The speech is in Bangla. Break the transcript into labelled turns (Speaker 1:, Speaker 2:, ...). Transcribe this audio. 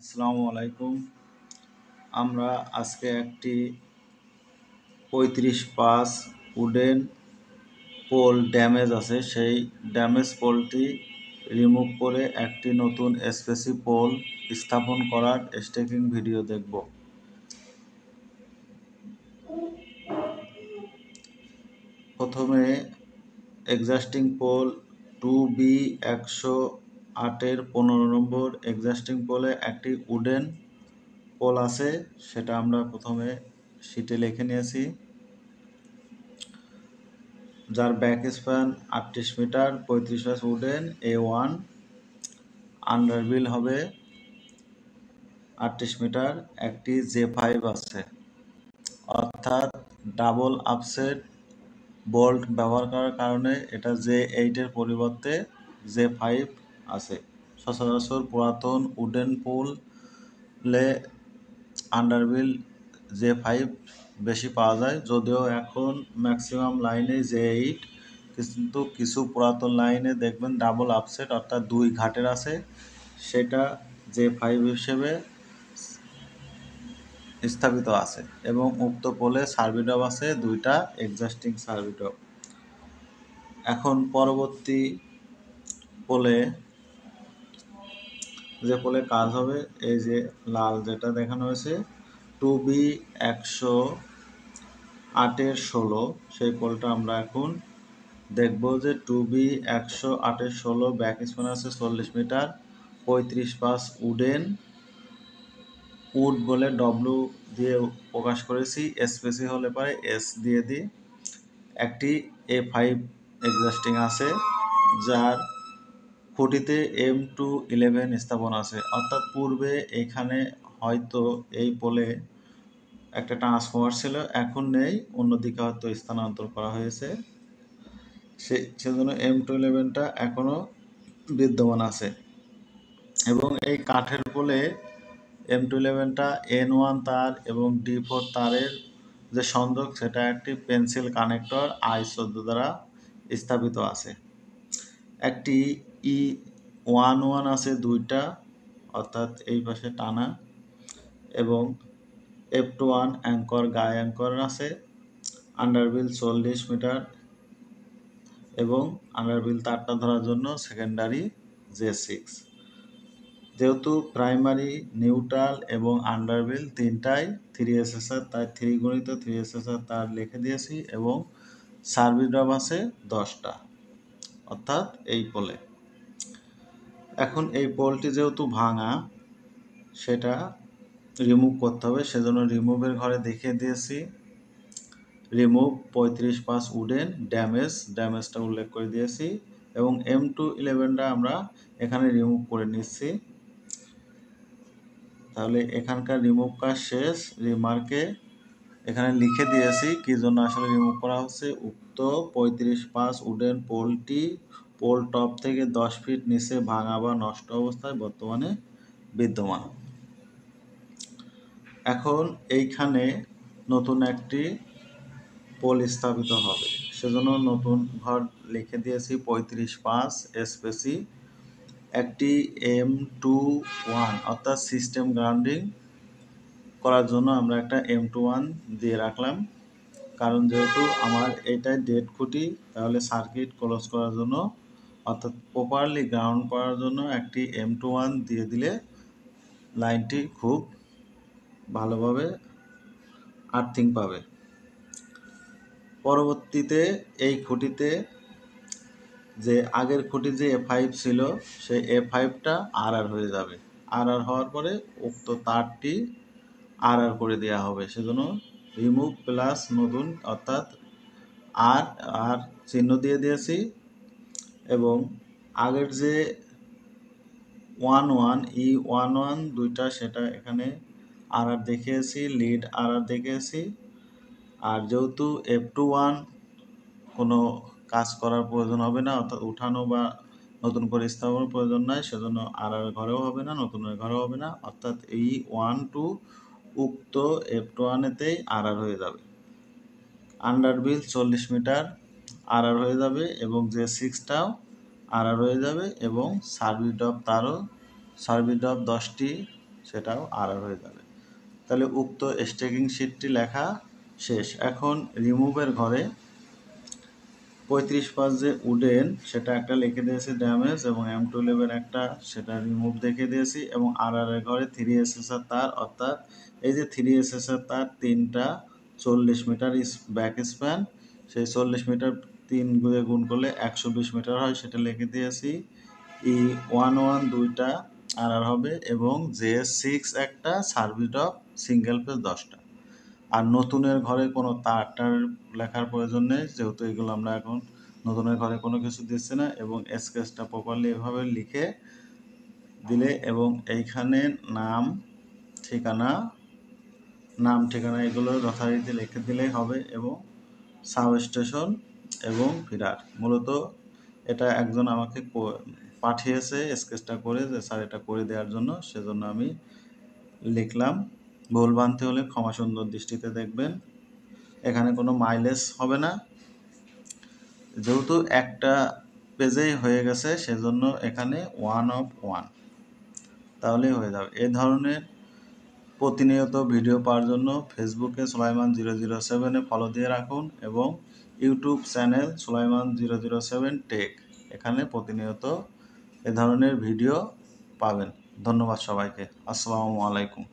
Speaker 1: আসসালামু আলাইকুম। আমরা আজকে একটি 35 উডেন পোল ড্যামেজ আছে, সেই ড্যামেজ পোলটি রিমুভ করে একটি নতুন এসপিসি পোল স্থাপন করার স্টেকিং ভিডিও দেখব। প্রথমে এক্সাস্টিং পোল 2B108-এর 15 নম্বর এক্সাস্টিং পোলে একটি উডেন পোল আছে, সেটা আমরা প্রথমে শিটে লিখে নিয়েছি। যার back span 38 metre, 35 wooden A1, আন্ডারবিল হবে 38 মিটার, একটি J5 আছে, অর্থাৎ ডাবল আপসেট বোল্ট ব্যবহার করার কারণে এটা J8 এর পরিবর্তে J5 আছে। সচরাচর পুরাতন উডেন পোলে আন্ডারবিল J5 বেশি পাওয়া যায়, যদিও এখন ম্যাক্সিমাম লাইনে J8, কিন্তু কিছু পুরাতন লাইনে দেখবেন ডাবল আপসেট অর্থাৎ 2 ঘাটের আছে, সেটা J5 হিসেবে স্থাপিত আছে। এবং উক্ত পোলে সার্ভিডব আছে 2টা এক্সাস্টিং সার্ভিডব। এখন পরবর্তী পোলে যে পোলে কাজ হবে, এই যে লাল যেটা দেখানো হয়েছে 2B108-16, সেই পোলটা আমরা এখন দেখব। যে 2B108-16 ব্যাক স্প্যান আছে 40 মিটার, 35 উডেন, উড বলে ডব্লিউ দিয়ে প্রকাশ করেছি, এসপিসি হলে পরে এস দিয়ে দিই। একটি A5 এক্সাস্টিং আছে, যার খুঁটিতে M211 স্থাপন আছে, অর্থাৎ পূর্বে এখানে হয়তো এই পোলে একটা ট্রান্সফরমার ছিল, এখন নেই, অন্যদিকে হয়তো স্থানান্তর করা হয়েছে, সেজন্য M211টা এখনো বিদ্যমান আছে। এবং এই কাঠের পোলে M211টা N1 তার এবং D4 তারের যে সংযোগ, সেটা একটি পেন্সিল কানেক্টর I14 দ্বারা স্থাপিত আছে। একটি E11 আছে 2টা, অর্থাৎ এই পাশে টানা, এবং F21 অ্যাঙ্কর গায়ে অ্যাঙ্কর আছে, আন্ডারবিল 40 মিটার, এবং আন্ডারবিল তারটা ধরার জন্য সেকেন্ডারি J6। যেহেতু প্রাইমারি, নিউট্রাল এবং আন্ডারবিল তিনটাই 3SSR, তাই 3x3SSR তার লিখে দিয়েছি, এবং সার্ভিডব আছে 10টা, অর্থাৎ এই পোলে। এখন এই পোলটি যেহেতু ভাঙা, সেটা রিমুভ করতে হবে, সেজন্য রিমুভের ঘরে দেখিয়ে দিয়েছি। রিমুভ 35 উডেন ড্যামেজটা উল্লেখ করে দিয়েছি, এবং M211টা আমরা এখানে রিমুভ করে নিচ্ছি। তাহলে এখানকার রিমুভ কাজ শেষ। রিমার্কে এখানে লিখে দিয়েছি কি জন্য আসলে রিমুভ করা হচ্ছে। উক্ত 35 উডেন পোলটি পোল টপ থেকে 10 ফিট নিচে ভাঙা বা নষ্ট অবস্থায় বর্তমানে বিদ্যমান। এখন এইখানে নতুন একটি পোল স্থাপিত হবে, সেজন্য নতুন ঘর লিখে দিয়েছি 35 স্পেসি। একটি M21 অর্থাৎ সিস্টেম গ্রাউন্ডিং করার জন্য আমরা একটা M21 দিয়ে রাখলাম, কারণ যেহেতু আমার এটাই ডেড খুঁটি, তাহলে সার্কিট ক্লোজ করার জন্য অর্থাৎ প্রপারলি গ্রাউন্ড করার জন্য একটি M21 দিয়ে দিলে লাইনটি খুব ভালোভাবে আর্থিং পাবে। পরবর্তীতে এই খুঁটিতে যে আগের খুঁটি যে A5 ছিল, সেই A5টা RR হয়ে যাবে। RR হওয়ার পরে উক্ত তারটি RR করে দেওয়া হবে, সেজন্য রিমুভ প্লাস নতুন অর্থাৎ আর চিহ্ন দিয়ে দিয়েছি। এবং আগের যে 11 E11 দুইটা, সেটা এখানে RR দেখিয়েছি, লিড RR দেখিয়েছি। আর যেহেতু F21 কোনো কাজ করার প্রয়োজন হবে না, অর্থাৎ উঠানো বা নতুন করে স্থাপনের প্রয়োজন নাই, সেজন্য RR ঘরেও হবে না, নতুনের ঘরেও হবে না, অর্থাৎ এই 1-2 উক্ত F21-এতেই RR হয়ে যাবে। আন্ডারবিল 40 মিটার RR হয়ে যাবে, এবং যে 6টাও RR হয়ে যাবে, এবং সার্ভিডব তারও সার্ভিডব 10টি সেটাও আরআর হয়ে যাবে। তাহলে উক্ত স্ট্যাকিং শিটটি লেখা শেষ। এখন রিমুভের ঘরে 35 যে উডেন সেটা একটা লিখে দিয়েছি ড্যামেজ, এবং M12 একটা সেটা রিমুভ দেখে দিয়েছি, এবং আরআর এর ঘরে 3SS তার, অর্থাৎ এই যে 3SS তার তিনটা 40 মিটার ব্যাক স্প্যান, সেই 40 মিটার 3 দিয়ে গুণ করলে 120 মিটার হয়, সেটা লিখে দিয়েছি। E11 দুইটা আরআর হবে, এবং JS6 একটা সার্ভিট অফ সিঙ্গেল পেজ 10টা। আর নতুনের ঘরে কোনো তারটার লেখার প্রয়োজন নেই, যেহেতু এগুলো আমরা এখন নতুনের ঘরে কোনো কিছু দিচ্ছি না, এবং স্কেচটা প্রপারলি এভাবে লিখে দিলে, এবং এইখানে নাম ঠিকানা এগুলো যথারীতি লিখে দিলেই হবে, এবং সাবস্টেশন এবং ফিডার। মূলত এটা একজন আমাকে পাঠিয়েছে স্কেচটা করে, যে স্যার এটা করে দেওয়ার জন্য, সেজন্য আমি লিখলাম। ভুলভ্রান্তি হলে ক্ষমা সুন্দর দৃষ্টিতে দেখবেন। এখানে কোনো মাইলেজ হবে না, যেহেতু একটা পেজেই হয়ে গেছে, সেজন্য এখানে 1/1 তাহলেই হয়ে যাবে। এই ধরনের প্রতিনিয়ত ভিডিও পাওয়ার জন্য ফেসবুকে সুলাইমান007 ফলো দিয়ে রাখুন, এবং ইউটিউব চ্যানেল সুলাইমান007 টেক, এখানে প্রতিনিয়ত এ ধরনের ভিডিও পাবেন। ধন্যবাদ সবাইকে। আসসালামু আলাইকুম।